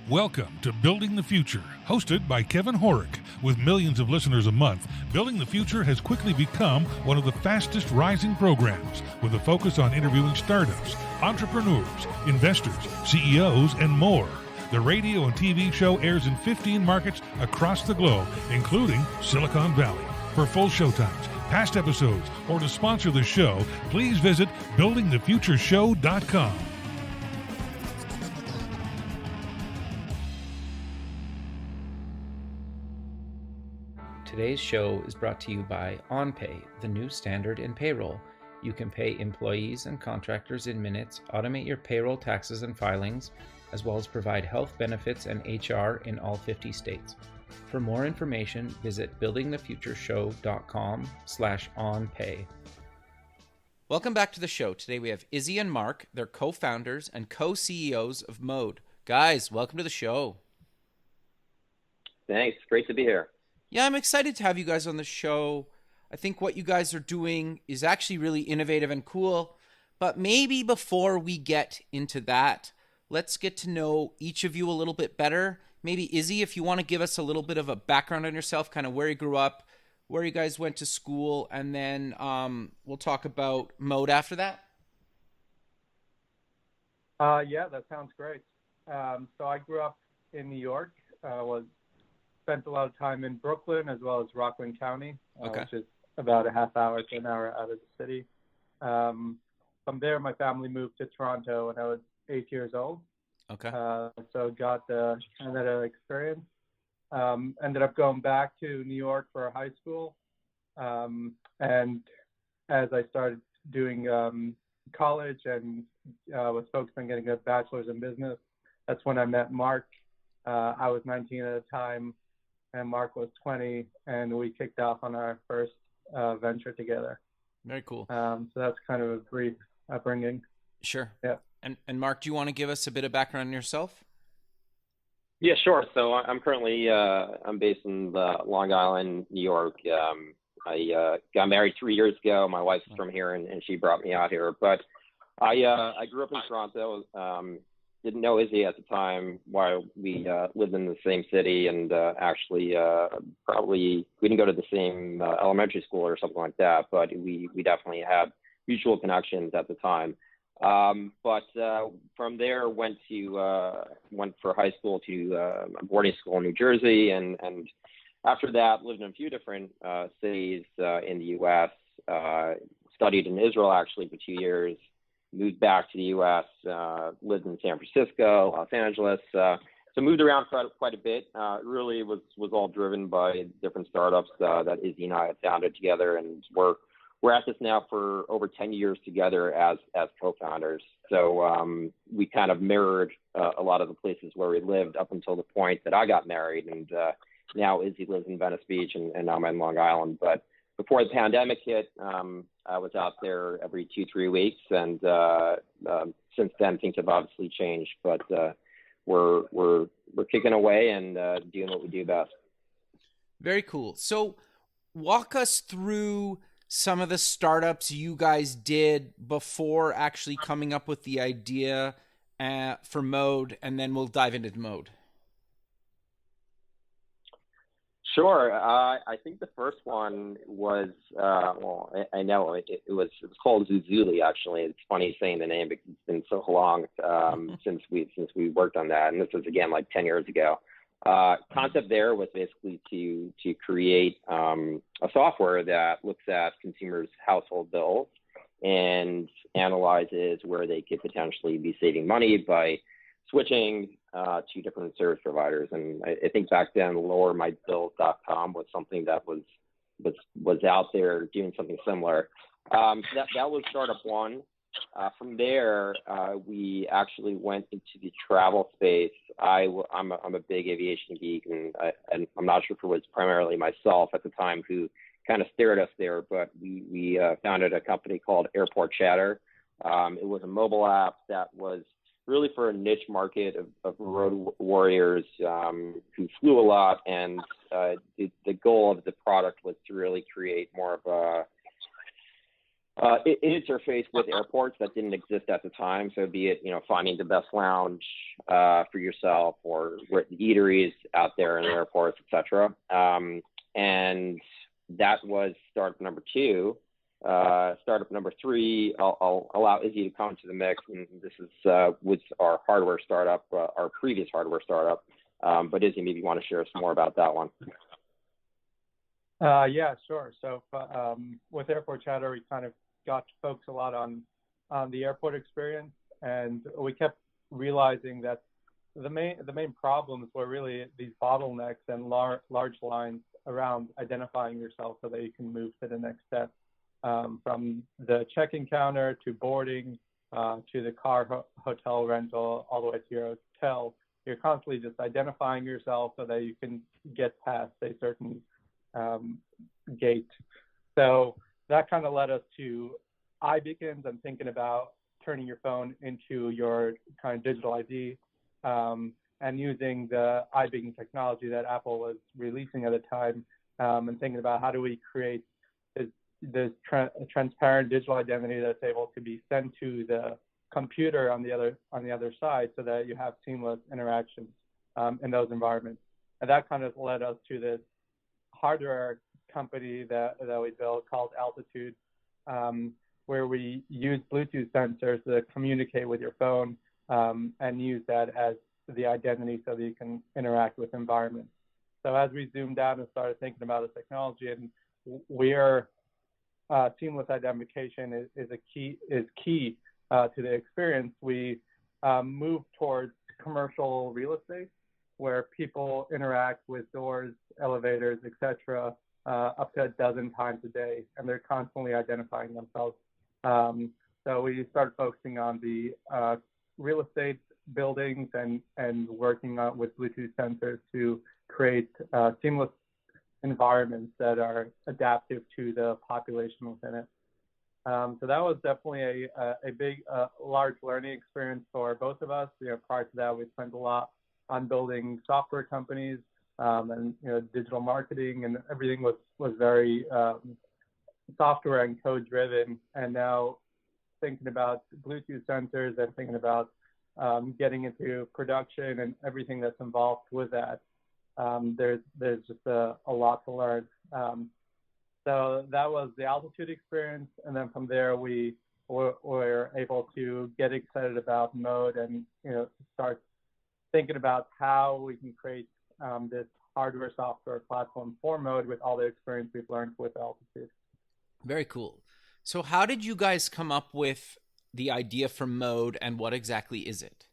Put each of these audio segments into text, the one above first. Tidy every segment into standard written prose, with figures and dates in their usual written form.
Welcome to Building the Future, hosted by Kevin Horick. With millions of listeners a month, Building the Future has quickly become one of the fastest rising programs, with a focus on interviewing startups, entrepreneurs, investors, CEOs, and more. The radio and TV show airs in 15 markets across the globe, including Silicon Valley. For full showtimes, past episodes, or to sponsor the show, please visit buildingthefutureshow.com. Today's show is brought to you by OnPay, the new standard in payroll. You can pay employees and contractors in minutes, automate your payroll taxes and filings, as well as provide health benefits and HR in all 50 states. For more information, visit buildingthefutureshow.com/onpay. Welcome back to the show. Today we have Izzy and Mark. They're co-founders and co-CEOs of Mode. Guys, welcome to the show. Thanks. Great to be here. Yeah, I'm excited to have you guys on the show. I think what you guys are doing is actually really innovative and cool. But maybe before we get into that, let's get to know each of you a little bit better. Maybe Izzy, if you want to give us a little bit of a background on yourself, kind of where you grew up, where you guys went to school, and then we'll talk about Mode after that. Yeah, that sounds great. So I grew up in New York, spent a lot of time in Brooklyn as well as Rockland County, which is about a half hour to an hour out of the city. From there, my family moved to Toronto when I was 8 years old. Okay. So got kind of that experience. Ended up going back to New York for high school. And as I started doing college and was focused on getting a bachelor's in business, that's when I met Mark. I was 19 at the time, and Mark was 20, and we kicked off on our first venture together. Very cool. So that's kind of a brief upbringing. Sure. Yeah. And Mark, do you want to give us a bit of background on yourself? Yeah, sure. So I'm currently I'm based in Long Island, New York. I got married 3 years ago. My wife's from here, and she brought me out here. But I grew up in Toronto. Didn't know Izzy at the time while we lived in the same city, and actually probably we didn't go to the same elementary school or something like that, but we definitely had mutual connections at the time. But from there went for high school to a boarding school in New Jersey, and after that lived in a few different cities in the U.S. Studied in Israel actually for 2 years. Moved back to the U.S., lived in San Francisco, Los Angeles. So moved around quite a bit. Really was all driven by different startups that Izzy and I had founded together, and we're at this now for over 10 years together as co-founders. So we kind of mirrored a lot of the places where we lived up until the point that I got married, and now Izzy lives in Venice Beach, and I'm in Long Island. But before the pandemic hit, I was out there every 2-3 weeks, and since then things have obviously changed. But we're kicking away and doing what we do best. Very cool. So walk us through some of the startups you guys did before actually coming up with the idea for Mode, and then we'll dive into Mode. Sure. I think the first one was, I know it was called Zuzuli, actually. It's funny saying the name because it's been so long since we worked on that. And this was, again, like 10 years ago. Concept there was basically to create a software that looks at consumers' household bills and analyzes where they could potentially be saving money by switching to different service providers. And I think back then, lowermybills.com was something that was out there doing something similar. That was startup one. From there, we actually went into the travel space. I'm a big aviation geek, and I'm not sure if it was primarily myself at the time who kind of steered us there, but we founded a company called Airport Chatter. It was a mobile app that was really for a niche market of road warriors who flew a lot, and the goal of the product was to really create more of Interface with airports that didn't exist at the time. So be it, finding the best lounge for yourself, or eateries out there in the airports, etc. And that was startup number 2. Startup number 3, I'll allow Izzy to come to the mix, and this is with our hardware startup, our previous hardware startup. But Izzy, maybe you want to share some more about that one. Yeah, sure. So with Airport Chatter, we kind of got to focus a lot on the airport experience, and we kept realizing that the main problems were really these bottlenecks and large lines around identifying yourself so that you can move to the next step, from the check-in counter to boarding to the car hotel rental, all the way to your hotel. You're constantly just identifying yourself so that you can get past a certain gate. So that kind of led us to iBeacons and thinking about turning your phone into your kind of digital ID, and using the iBeacon technology that Apple was releasing at the time, and thinking about how do we create this transparent digital identity that's able to be sent to the computer on the other side, so that you have seamless interactions in those environments. And that kind of led us to this hardware company that we built called Altitude, where we use Bluetooth sensors to communicate with your phone, and use that as the identity so that you can interact with environments. So as we zoomed out and started thinking about the technology, and we're seamless identification is key to the experience, we moved towards commercial real estate, where people interact with doors, elevators, etc., up to a dozen times a day, and they're constantly identifying themselves. So we started focusing on the real estate buildings and working with Bluetooth sensors to create seamless environments that are adaptive to the population within it. So that was definitely a big, large learning experience for both of us. Prior to that, we spent a lot on building software companies, and digital marketing, and everything was very software and code driven. And now thinking about Bluetooth sensors and thinking about getting into production and everything that's involved with that, there's just a lot to learn. So that was the Altitude experience, and then from there we were able to get excited about Mode and start thinking about how we can create this hardware software platform for Mode with all the experience we've learned with Altitude. Very cool. So how did you guys come up with the idea for Mode, and what exactly is it?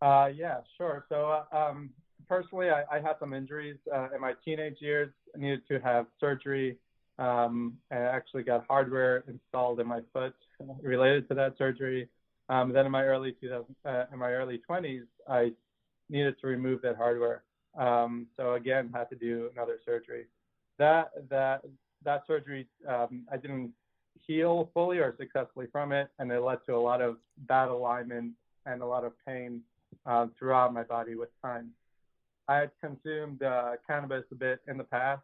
Yeah, sure. So personally, I had some injuries in my teenage years. I needed to have surgery. I actually got hardware installed in my foot related to that surgery. Then in my early 20s, I needed to remove that hardware. So again, had to do another surgery. That surgery, I didn't heal fully or successfully from it, and it led to a lot of bad alignment and a lot of pain throughout my body with time. I had consumed cannabis a bit in the past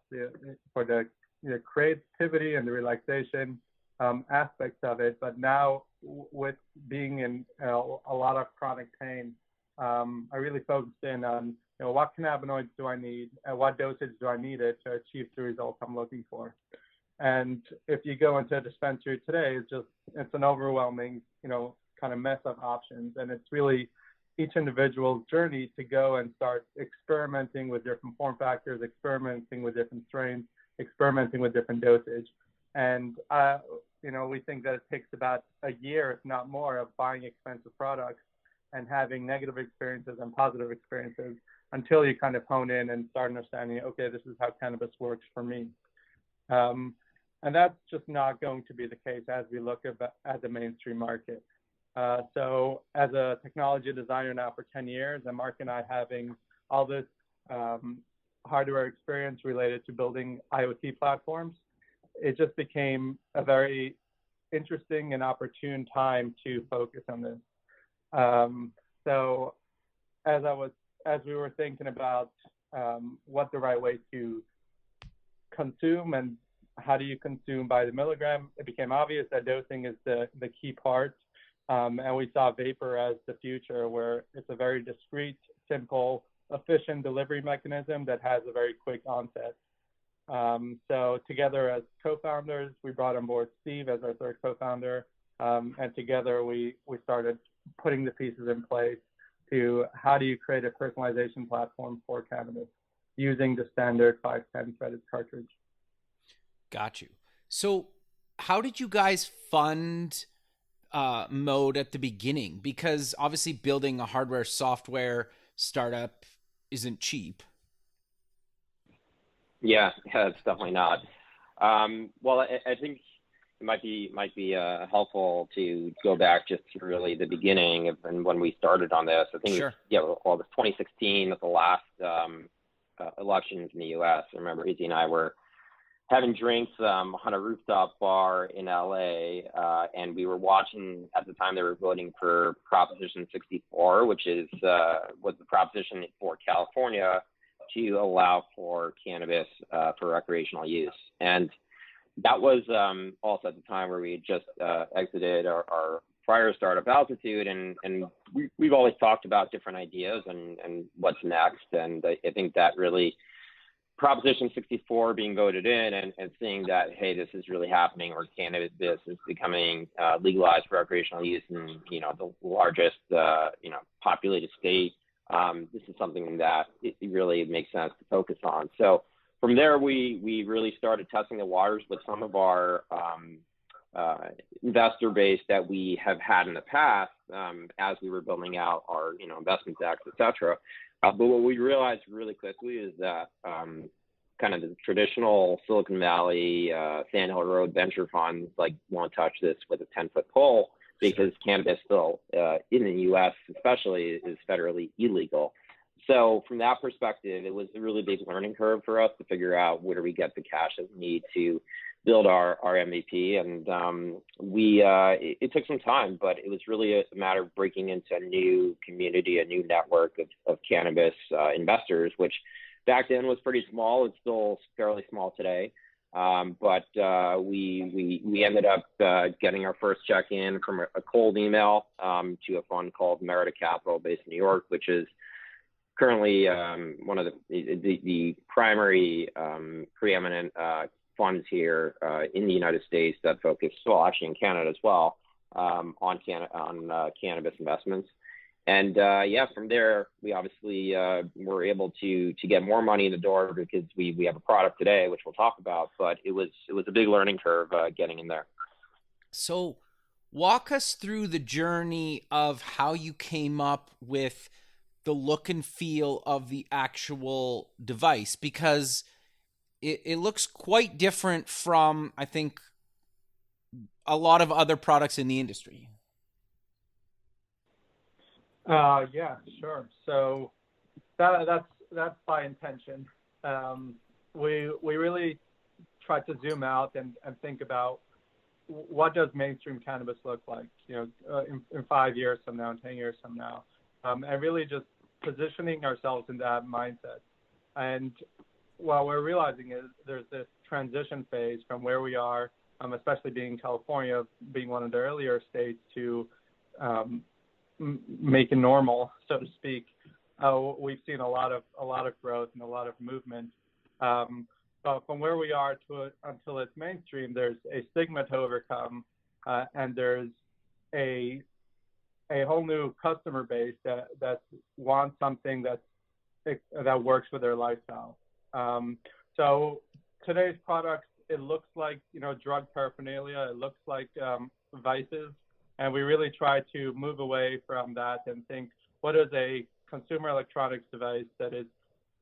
for the creativity and the relaxation aspects of it, but now with being in a lot of chronic pain, I really focused in on what cannabinoids do I need and what dosage do I need it to achieve the results I'm looking for. And if you go into a dispensary today, it's an overwhelming kind of mess of options, and it's really each individual's journey to go and start experimenting with different form factors, experimenting with different strains, experimenting with different dosage. And we think that it takes about a year, if not more, of buying expensive products and having negative experiences and positive experiences until you kind of hone in and start understanding, okay, this is how cannabis works for me. And that's just not going to be the case as we look at the mainstream market. So as a technology designer now for 10 years, and Mark and I having all this hardware experience related to building IoT platforms, it just became a very interesting and opportune time to focus on this. So as we were thinking about what the right way to consume and how do you consume by the milligram? It became obvious that dosing is the key part. And we saw vapor as the future, where it's a very discreet, simple, efficient delivery mechanism that has a very quick onset. So together as co-founders, we brought on board Steve as our third co-founder, and together we started putting the pieces in place to how do you create a personalization platform for cannabis using the standard 510 threaded cartridge. Got you. So how did you guys fund Mode at the beginning? Because obviously building a hardware software startup isn't cheap. Yeah, it's definitely not. Well, I think it might be helpful to go back just to really the beginning of and when we started on this. I think Sure. it was 2016 at the last elections in the U.S. I remember Izzy and I were having drinks on a rooftop bar in LA, and we were watching, at the time they were voting for Proposition 64, which was the proposition for California to allow for cannabis for recreational use. And that was also at the time where we had just exited our prior startup Altitude, and we've always talked about different ideas and what's next. And I think that really Proposition 64 being voted in and seeing that, hey, this is really happening, or cannabis is becoming legalized for recreational use in, the largest, populated state. This is something that it really makes sense to focus on. So from there, we really started testing the waters with some of our investor base that we have had in the past as we were building out our, investment decks, et cetera. But what we realized really quickly is that kind of the traditional Silicon Valley, Sand Hill Road venture funds won't touch this with a 10-foot pole, because cannabis still in the U.S. especially is federally illegal. So from that perspective, it was a really big learning curve for us to figure out where do we get the cash that we need to build our MVP. And it took some time, but it was really a matter of breaking into a new community, a new network of cannabis investors, which back then was pretty small. It's still fairly small today. But we ended up getting our first check in from a cold email to a fund called Merida Capital based in New York, which is currently one of the primary preeminent funds here in the United States that focus, well, actually in Canada as well, on cannabis investments. And from there, we obviously were able to get more money in the door because we have a product today, which we'll talk about. But it was a big learning curve getting in there. So walk us through the journey of how you came up with the look and feel of the actual device, because it looks quite different from, I think, a lot of other products in the industry. Yeah, sure. So that's by intention. We really tried to zoom out and think about what does mainstream cannabis look like, in 5 years from now, 10 years from now, and really just positioning ourselves in that mindset. And what we're realizing is there's this transition phase from where we are, especially being California, being one of the earlier states, to make it normal, so to speak. We've seen a lot of growth and a lot of movement. But from where we are until it's mainstream, there's a stigma to overcome, and there's a whole new customer base that wants something that works with their lifestyle. So today's products, it looks like drug paraphernalia. It looks like vices. And we really try to move away from that and think, what is a consumer electronics device that is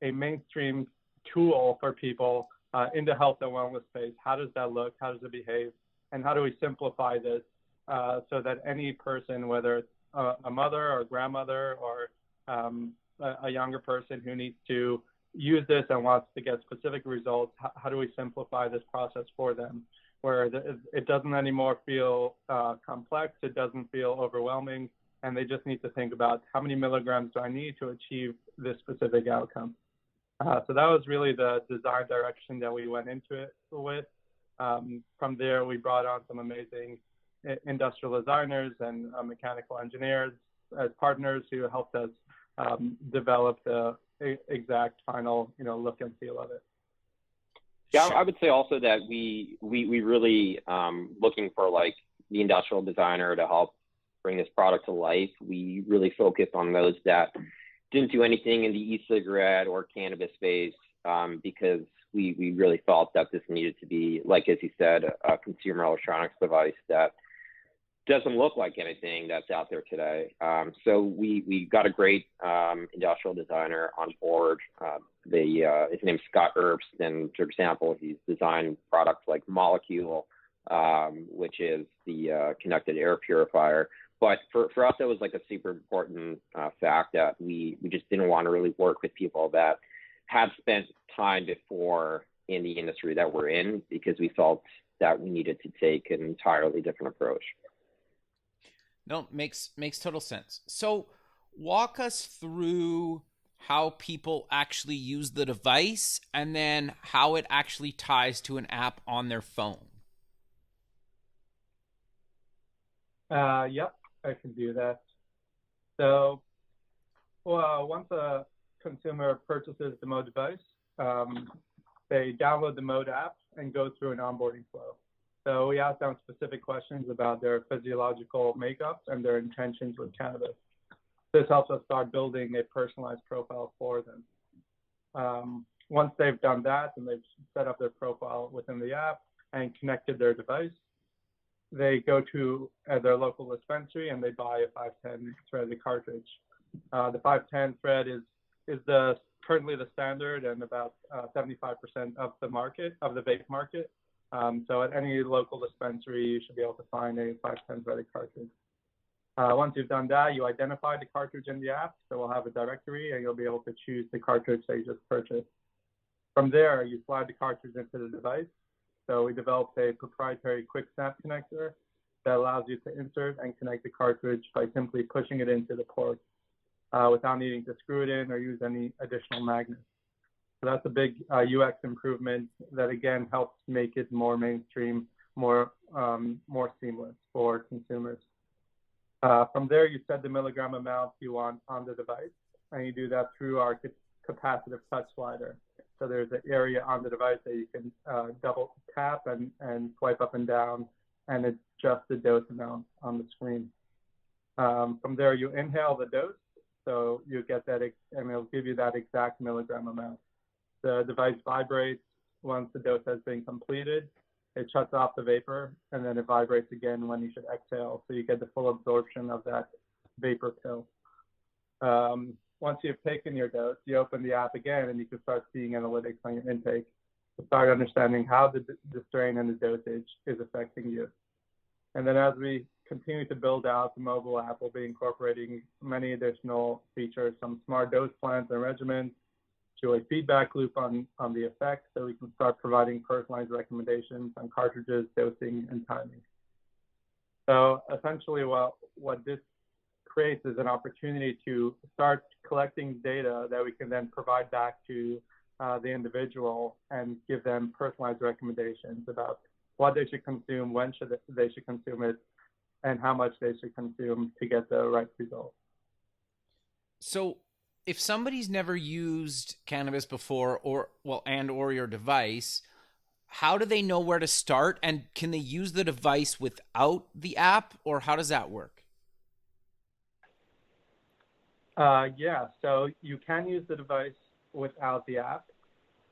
a mainstream tool for people in the health and wellness space? How does that look? How does it behave? And how do we simplify this so that any person, whether it's a mother or grandmother or a younger person who needs to use this and wants to get specific results, how do we simplify this process for them, where it doesn't anymore feel complex, it doesn't feel overwhelming, and they just need to think about how many milligrams do I need to achieve this specific outcome. So that was really the design direction that we went into it with. From there, we brought on some amazing industrial designers and mechanical engineers as partners who helped us develop the exact final, look and feel of it. Yeah, I would say also that we really looking for like the industrial designer to help bring this product to life. We really focused on those that didn't do anything in the e-cigarette or cannabis space because we really felt that this needed to be, like as you said, a consumer electronics device that doesn't look like anything that's out there today. So we got a great industrial designer on board. His name's Scott Erbst, and for example, he's designed products like Molecule, which is the connected air purifier. But for us, it was like a super important fact that we just didn't want to really work with people that had spent time before in the industry that we're in, because we felt that we needed to take an entirely different approach. No, makes total sense. So walk us through how people actually use the device and then how it actually ties to an app on their phone. Yep, I can do that. So, once a consumer purchases the Mode device, they download the Mode app and go through an onboarding flow. So we ask them specific questions about their physiological makeup and their intentions with cannabis. This helps us start building a personalized profile for them. Once they've done that and they've set up their profile within the app and connected their device, they go to their local dispensary and they buy a 510 threaded cartridge. The 510 thread is currently the standard and about 75% of the market, of the vape market. So at any local dispensary, you should be able to find a 510 threaded cartridge. Once you've done that, you identify the cartridge in the app, so we'll have a directory and you'll be able to choose the cartridge that you just purchased. From there, you slide the cartridge into the device. So we developed a proprietary quick snap connector that allows you to insert and connect the cartridge by simply pushing it into the port without needing to screw it in or use any additional magnets. So that's a big UX improvement that again helps make it more mainstream, more seamless for consumers. From there, you set the milligram amount you want on the device, and you do that through our capacitive touch slider. So there's an area on the device that you can double tap and swipe up and down and adjust the dose amount on the screen. From there, you inhale the dose, so you get that, and it'll give you that exact milligram amount. The device vibrates once the dose has been completed. It shuts off the vapor, and then it vibrates again when you should exhale, so you get the full absorption of that vapor pill. Once you've taken your dose, you open the app again, and you can start seeing analytics on your intake to start understanding how the strain and the dosage is affecting you. And then as we continue to build out the mobile app, we'll be incorporating many additional features, some smart dose plans and regimens, to a feedback loop on the effects, so we can start providing personalized recommendations on cartridges, dosing, and timing. So essentially what this creates is an opportunity to start collecting data that we can then provide back to the individual and give them personalized recommendations about what they should consume, when they should consume it, and how much they should consume to get the right result. So if somebody's never used cannabis before or your device, how do they know where to start? And can they use the device without the app, or how does that work? Yeah, so you can use the device without the app.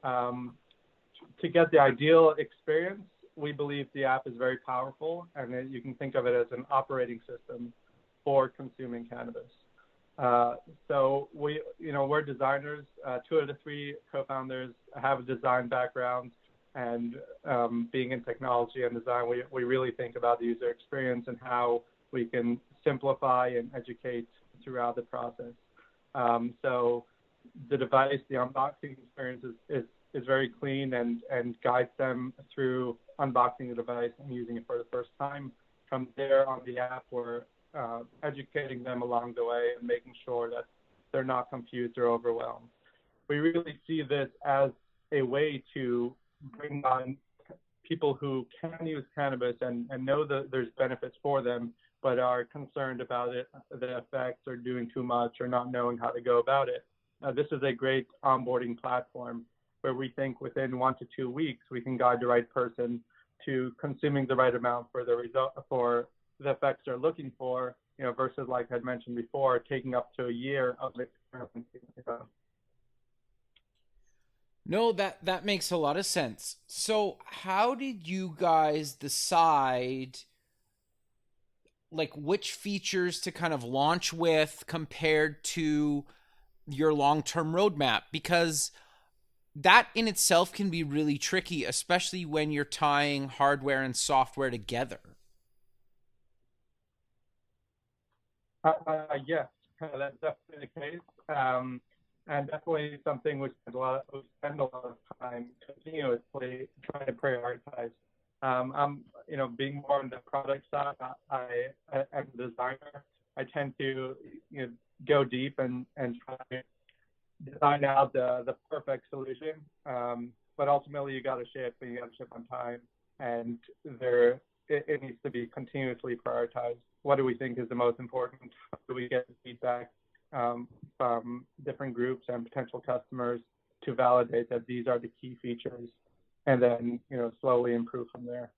To get the ideal experience, we believe the app is very powerful, and you can think of it as an operating system for consuming cannabis. So we're designers. 2 of the 3 co-founders have a design background, and being in technology and design, we really think about the user experience and how we can simplify and educate throughout the process. So the device, the unboxing experience is very clean and guides them through unboxing the device and using it for the first time. From there on the app, we're educating them along the way and making sure that they're not confused or overwhelmed. We really see this as a way to bring on people who can use cannabis and know that there's benefits for them, but are concerned about it, the effects, or doing too much, or not knowing how to go about it. This is a great onboarding platform where we think within 1 to 2 weeks we can guide the right person to consuming the right amount for the result, for the effects they're looking for, versus, like I'd mentioned before, taking up to a year of experimenting. No, that makes a lot of sense. So how did you guys decide like which features to kind of launch with compared to your long-term roadmap? Because that in itself can be really tricky, especially when you're tying hardware and software together. Yes, that's definitely the case. And definitely something we spend a lot of time continuously trying to prioritize. I'm, being more on the product side, I am a designer. I tend to, go deep and try to design out the perfect solution. But ultimately, you got to ship, and you got to ship on time, and it needs to be continuously prioritized. What do we think is the most important? How do we get feedback from different groups and potential customers to validate that these are the key features, and then slowly improve from there.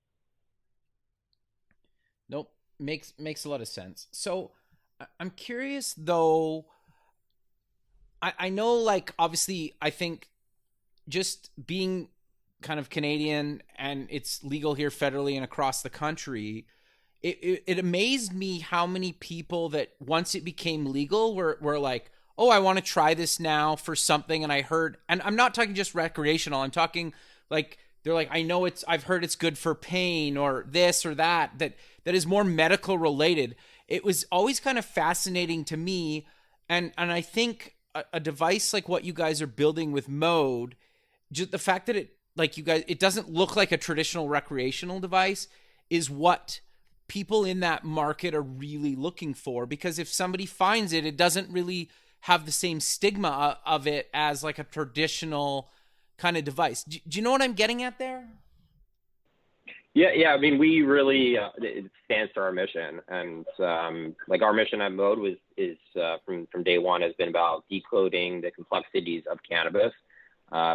Nope, makes a lot of sense. So I'm curious though. I know, like, obviously, I think just being kind of Canadian and it's legal here federally and across the country, it amazed me how many people that once it became legal were like, oh, I want to try this now for something. And I heard, and I'm not talking just recreational, I'm talking like, they're like, I've heard it's good for pain or this or that is more medical related. It was always kind of fascinating to me. And I think a device like what you guys are building with Mode, just the fact that it doesn't look like a traditional recreational device is what people in that market are really looking for. Because if somebody finds it, it doesn't really have the same stigma of it as like a traditional kind of device. Do you know what I'm getting at there? Yeah. I mean, we really it stands to our mission, and like our mission at Mode is from day one has been about decoding the complexities of cannabis,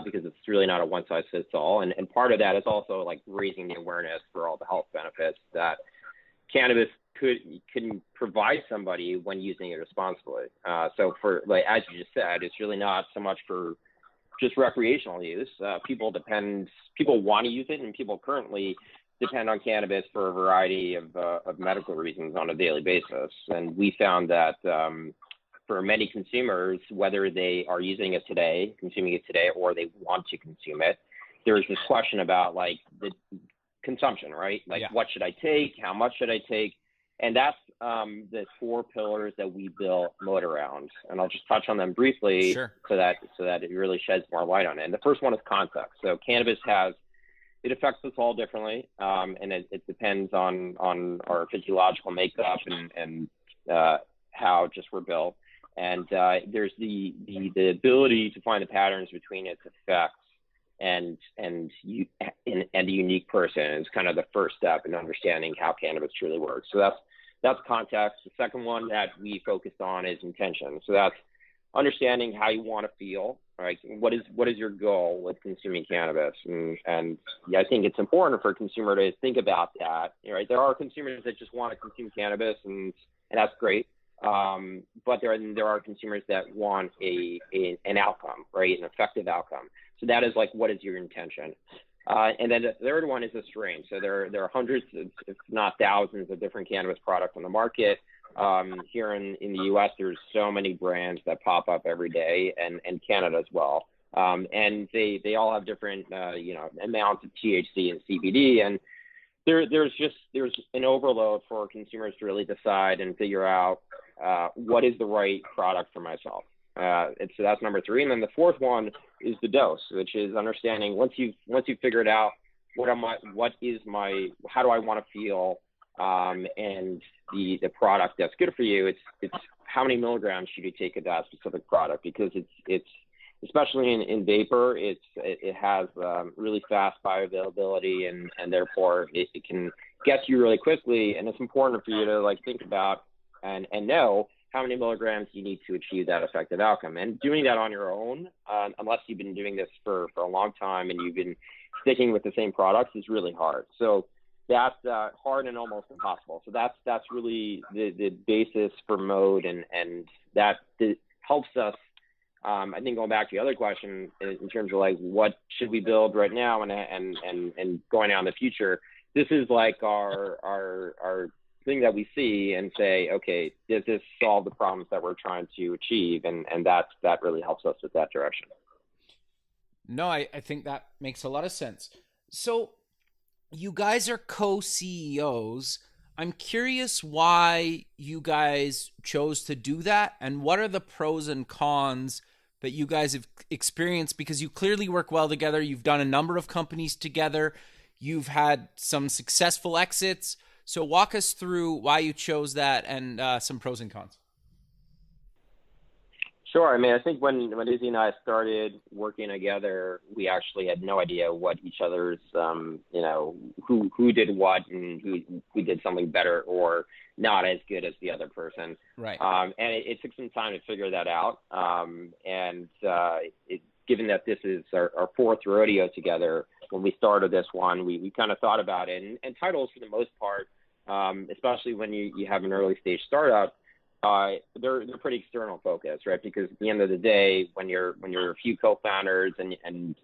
because it's really not a one size fits all, and part of that is also like raising the awareness for all the health benefits that cannabis can provide somebody when using it responsibly. So for, like, as you just said, it's really not so much for just recreational use. People want to use it, and people currently depend on cannabis for a variety of medical reasons on a daily basis. And we found that for many consumers, whether they are consuming it today, or they want to consume it, there's this question about like the consumption, right? Like, yeah. What should I take? How much should I take? And that's the 4 pillars that we built Mode around. And I'll just touch on them briefly. Sure. so that it really sheds more light on it. And the first one is context. So cannabis it affects us all differently, and it depends on our physiological makeup and how just we're built. And there's the ability to find the patterns between its effects and a unique person is kind of the first step in understanding how cannabis truly works. So that's context. The second one that we focused on is intention. So that's understanding how you want to feel, right? What is your goal with consuming cannabis? And yeah, I think it's important for a consumer to think about that. Right? There are consumers that just want to consume cannabis, and that's great. But there are consumers that want an outcome, right? An effective outcome. So that is like, what is your intention? And then the third one is the strain. So there are hundreds, if not thousands, of different cannabis products on the market. Here in the U.S., there's so many brands that pop up every day, and Canada as well. And they all have different amounts of THC and CBD, and there's an overload for consumers to really decide and figure out what is the right product for myself. So that's number 3. And then the fourth one is the dose, which is understanding once you've figured out how do I want to feel, and the product that's good for you, it's how many milligrams should you take of that specific product, because especially in vapor, it has really fast bioavailability, and therefore it can get you really quickly. And it's important for you to like think about and know how many milligrams you need to achieve that effective outcome. And doing that on your own, unless you've been doing this for a long time and you've been sticking with the same products, is really hard. So that's hard and almost impossible. So that's really the basis for mode, and that helps us. I think going back to the other question in terms of like what should we build right now and going out in the future, this is like our thing that we see and say, okay, does this solve the problems that we're trying to achieve? And that really helps us with that direction. No, I think that makes a lot of sense. So you guys are co-CEOs. I'm curious why you guys chose to do that, and what are the pros and cons that you guys have experienced, because you clearly work well together. You've done a number of companies together. You've had some successful exits. So walk us through why you chose that and some pros and cons. Sure. I mean, I think when Izzy and I started working together, we actually had no idea what each other's, who did what and who did something better or not as good as the other person. Right. And it took some time to figure that out. Given that this is our fourth rodeo together, when we started this one, we kind of thought about it. And titles, for the most part, especially when you have an early stage startup, they're pretty external focused, right? Because at the end of the day, when you're a few co-founders and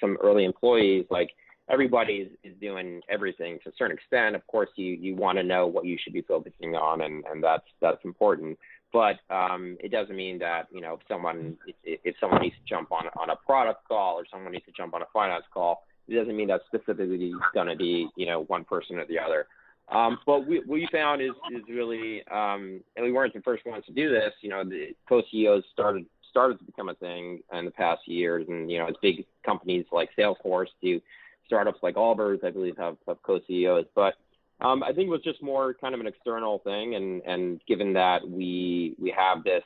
some early employees, like everybody is doing everything to a certain extent. Of course, you want to know what you should be focusing on, and that's important. But it doesn't mean that if someone needs to jump on a product call or someone needs to jump on a finance call, it doesn't mean that's specifically going to be one person or the other. But what we found is really, and we weren't the first ones to do this. The co-CEOs started to become a thing in the past years, and as big companies like Salesforce do startups like Allbirds, I believe, have co-CEOs. But I think it was just more kind of an external thing, and given that we have this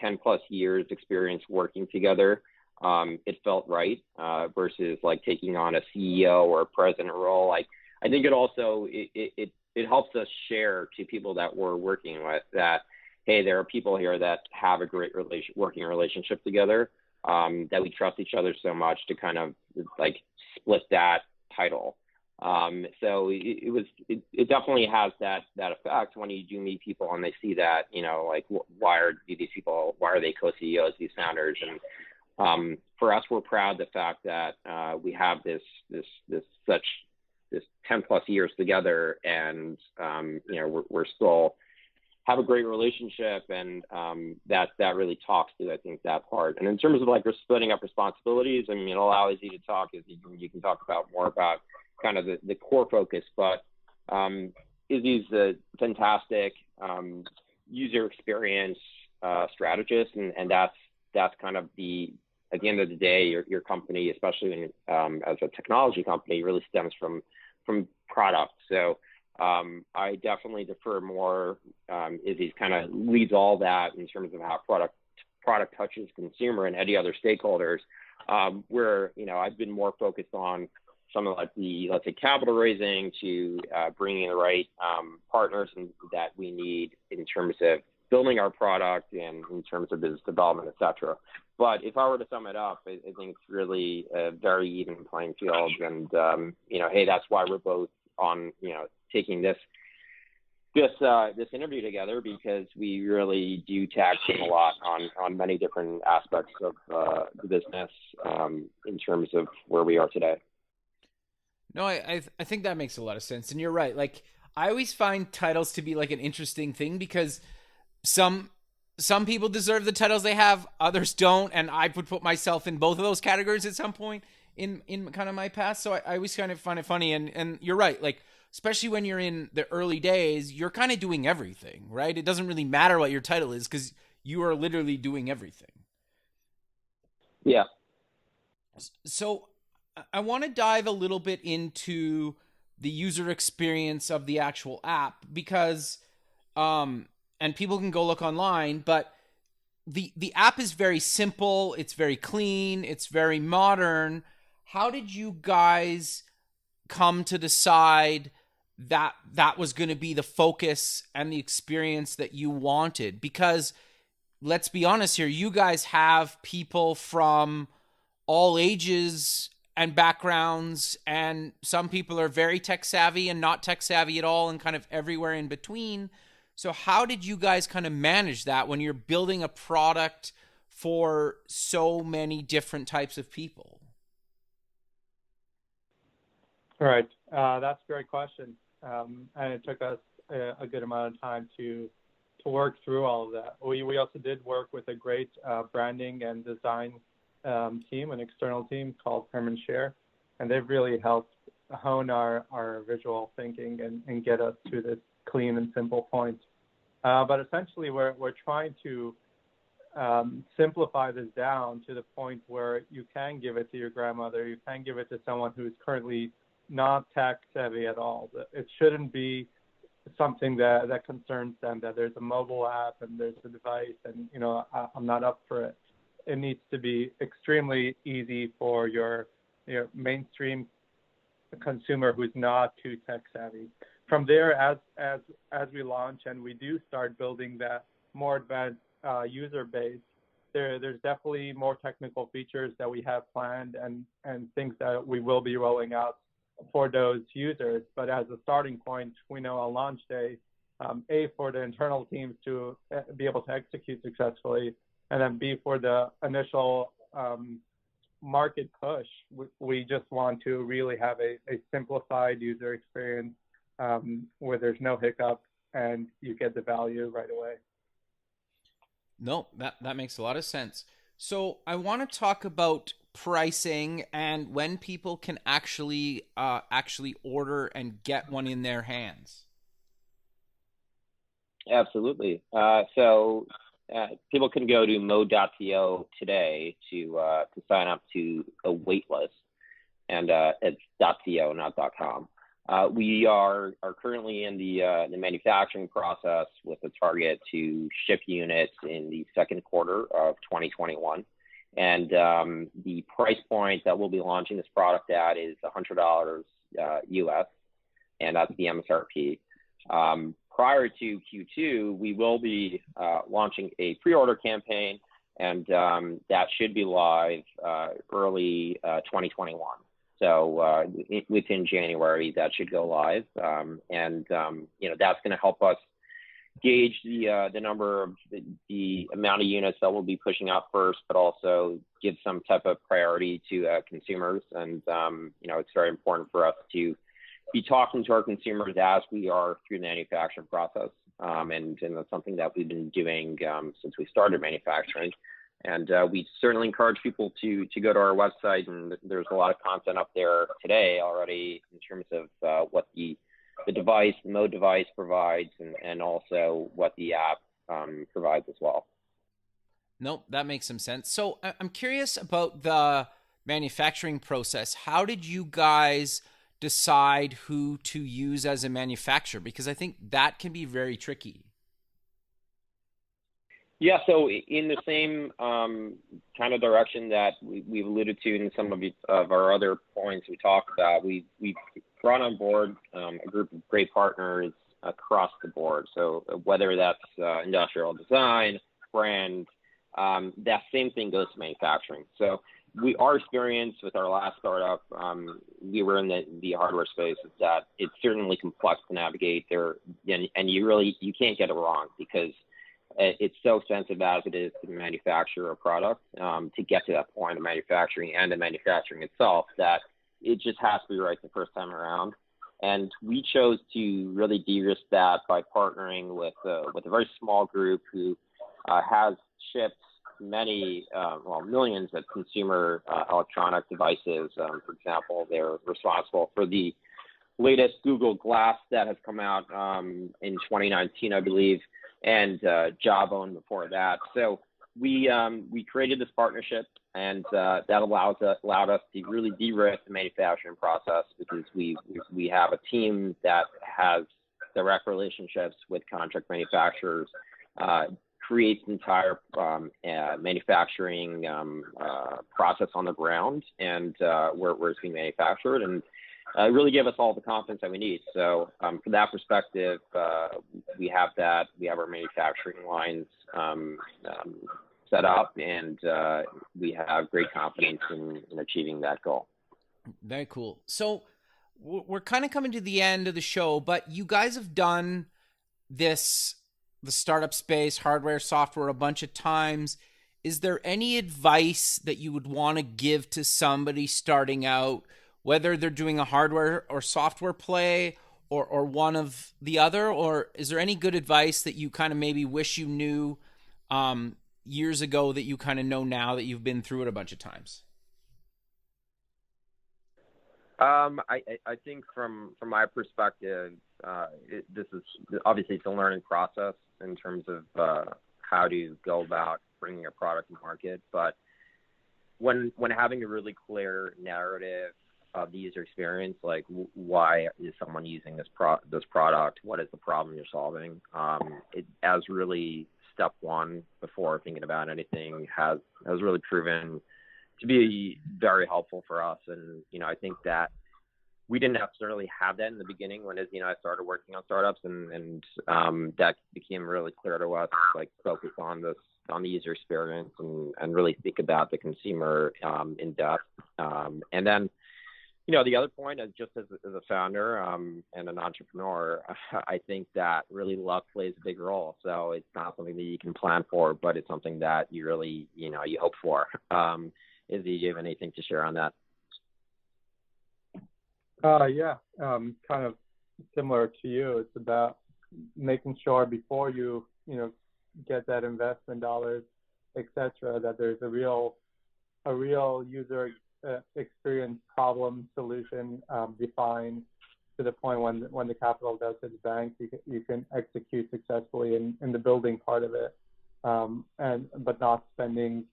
10 plus years experience working together, it felt right versus like taking on a CEO or a president role. I think it also it helps us share to people that we're working with that, hey, there are people here that have a great working relationship together, that we trust each other so much to kind of like split that title. So it definitely has that effect when you do meet people and they see that, like why are they co-CEOs, these founders? And for us, we're proud of the fact that we have this 10 plus years together, and we're still have a great relationship, and that really talks to, I think, that part. And in terms of like we're splitting up responsibilities, I mean, it'll allow Izzy to talk. You can talk about more about kind of the core focus, but Izzy's a fantastic user experience strategist, and that's kind of at the end of the day, your company, especially as a technology company, really stems from product. So I definitely defer more. Izzy kind of leads all that in terms of how product touches consumer and any other stakeholders. Where I've been more focused on some of like the, let's say, capital raising to bringing in the right partners that we need in terms of building our product and in terms of business development, et cetera. But if I were to sum it up, I think it's really a very even playing field. And, hey, that's why we're both on, taking this interview together, because we really do tag team a lot on many different aspects of the business in terms of where we are today. No, I think that makes a lot of sense. And you're right. Like, I always find titles to be like an interesting thing, because some people deserve the titles they have, others don't, and I would put myself in both of those categories at some point in kind of my past. So I always kind of find it funny, and you're right, like especially when you're in the early days, you're kind of doing everything, right? It doesn't really matter what your title is because you are literally doing everything. Yeah. So I want to dive a little bit into the user experience of the actual app, because and people can go look online, but the app is very simple, it's very clean, it's very modern. How did you guys come to decide that that was going to be the focus and the experience that you wanted? Because let's be honest here, you guys have people from all ages and backgrounds, and some people are very tech savvy and not tech savvy at all, and kind of everywhere in between. So how did you guys kind of manage that when you're building a product for so many different types of people? All right, that's a great question, and it took us a good amount of time to work through all of that. We also did work with a great branding and design team, an external team called Permanent Share, and they've really helped hone our visual thinking and get us to this clean and simple point. But essentially, we're trying to simplify this down to the point where you can give it to your grandmother, you can give it to someone who's currently not tech savvy at all. It shouldn't be something that concerns them, that there's a mobile app and there's a device and, I'm not up for it. It needs to be extremely easy for your mainstream consumer who's not too tech savvy. From there, as we launch and we do start building that more advanced user base, there's definitely more technical features that we have planned and things that we will be rolling out for those users. But as a starting point, we know on launch day, for the internal teams to be able to execute successfully, and then B, for the initial market push, we just want to really have a simplified user experience where there's no hiccup and you get the value right away. No, that makes a lot of sense. So I want to talk about pricing and when people can actually order and get one in their hands. Absolutely. So people can go to mode.co today to sign up to a wait list, and it's .co, not .com. We are currently in the manufacturing process with a target to ship units in the second quarter of 2021. And the price point that we'll be launching this product at is $100 US, and that's the MSRP. Prior to Q2, we will be launching a pre-order campaign, and that should be live early 2021. So within January, that should go live, and that's going to help us gauge the number of the amount of units that we'll be pushing out first, but also give some type of priority to consumers. And it's very important for us to be talking to our consumers as we are through the manufacturing process, and that's something that we've been doing since we started manufacturing. And we certainly encourage people to go to our website, and there's a lot of content up there today already in terms of what the device, the Mode device provides, and also what the app provides as well. Nope, that makes some sense. So I'm curious about the manufacturing process. How did you guys decide who to use as a manufacturer? Because I think that can be very tricky. Yeah, so in the same kind of direction that we've alluded to in some of our other points we talked about, we've brought on board a group of great partners across the board. So whether that's industrial design, brand, that same thing goes to manufacturing. So our experience with our last startup, we were in the hardware space, is that it's certainly complex to navigate there, and you can't get it wrong, because it's so expensive as it is to manufacture a product, to get to that point of manufacturing and the manufacturing itself, that it just has to be right the first time around. And we chose to really de-risk that by partnering with a very small group who has shipped millions of consumer electronic devices. For example, they're responsible for the latest Google Glass that has come out in 2019, I believe, and Jawbone before that. So we created this partnership, and that allowed us to really de-risk the manufacturing process, because we have a team that has direct relationships with contract manufacturers, creates the entire manufacturing process on the ground and where it's being manufactured, and really gave us all the confidence that we need. So from that perspective, we have that. We have our manufacturing lines set up, and we have great confidence in achieving that goal. Very cool. So we're kind of coming to the end of the show, but you guys have done this, the startup space, hardware, software, a bunch of times. Is there any advice that you would want to give to somebody starting out, whether they're doing a hardware or software play or one of the other? Or is there any good advice that you kind of maybe wish you knew years ago that you kind of know now that you've been through it a bunch of times? I think from my perspective, this is obviously it's a learning process in terms of how to go about bringing a product to market. But when having a really clear narrative of the user experience, like why is someone using this product? What is the problem you're solving? It as really step one before thinking about anything has really proven to be very helpful for us. And, I think that we didn't necessarily have that in the beginning when Izzy and I started working on startups, and that became really clear to us, like focus on the user experience and really think about the consumer in depth. And then, the other point is just as a founder and an entrepreneur, I think that really luck plays a big role. So it's not something that you can plan for, but it's something that you really, you hope for. Izzy, do you have anything to share on that? Yeah, kind of similar to you. It's about making sure before you get that investment dollars, etc., that there's a real user experience problem solution defined to the point when the capital does hit the bank, you can execute successfully in the building part of it, but not spending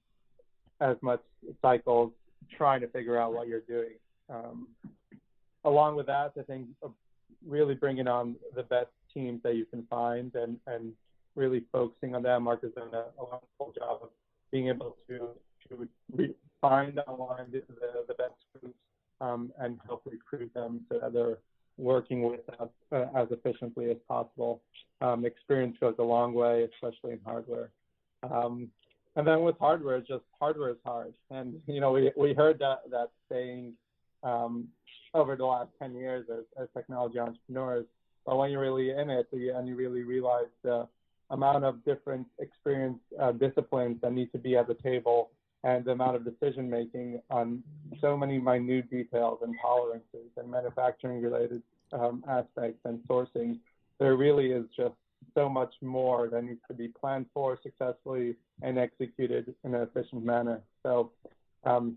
as much cycles trying to figure out what you're doing. Along with that, I think really bringing on the best teams that you can find and really focusing on that. Mark has done a wonderful job of being able to find online the best groups and help recruit them so that they're working with us as efficiently as possible. Experience goes a long way, especially in hardware. And then with hardware is hard. And, we heard that saying over the last 10 years as technology entrepreneurs, but when you're really in it and you really realize the amount of different experience disciplines that need to be at the table and the amount of decision making on so many minute details and tolerances and manufacturing related aspects and sourcing, there really is just so much more that needs to be planned for successfully and executed in an efficient manner. So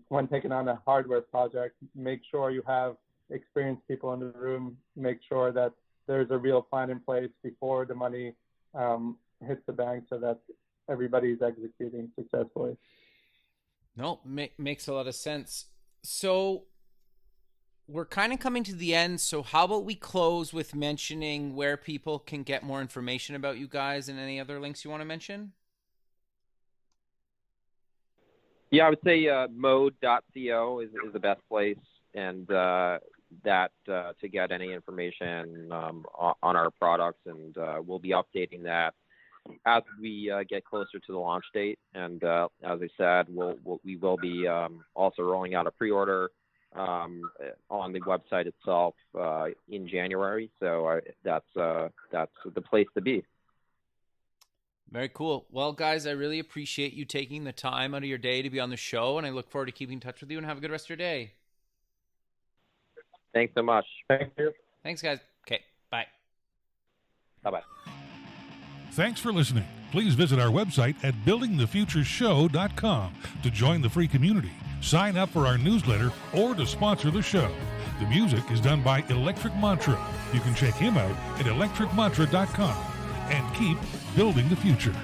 when taking on a hardware project, make sure you have experienced people in the room, make sure that there's a real plan in place before the money hits the bank so that everybody's executing successfully. No, makes a lot of sense. So we're kind of coming to the end. So how about we close with mentioning where people can get more information about you guys and any other links you want to mention? Yeah, I would say mode.co is the best place, and that to get any information on our products, and we'll be updating that as we get closer to the launch date. And as I said, we will be also rolling out a pre-order on the website itself in January. So that's the place to be. Very cool. Well, guys, I really appreciate you taking the time out of your day to be on the show, and I look forward to keeping in touch with you, and have a good rest of your day. Thanks so much. Thank you. Thanks, guys. Okay, bye. Bye-bye. Thanks for listening. Please visit our website at buildingthefutureshow.com to join the free community, sign up for our newsletter, or to sponsor the show. The music is done by Electric Mantra. You can check him out at electricmantra.com and keep building the future.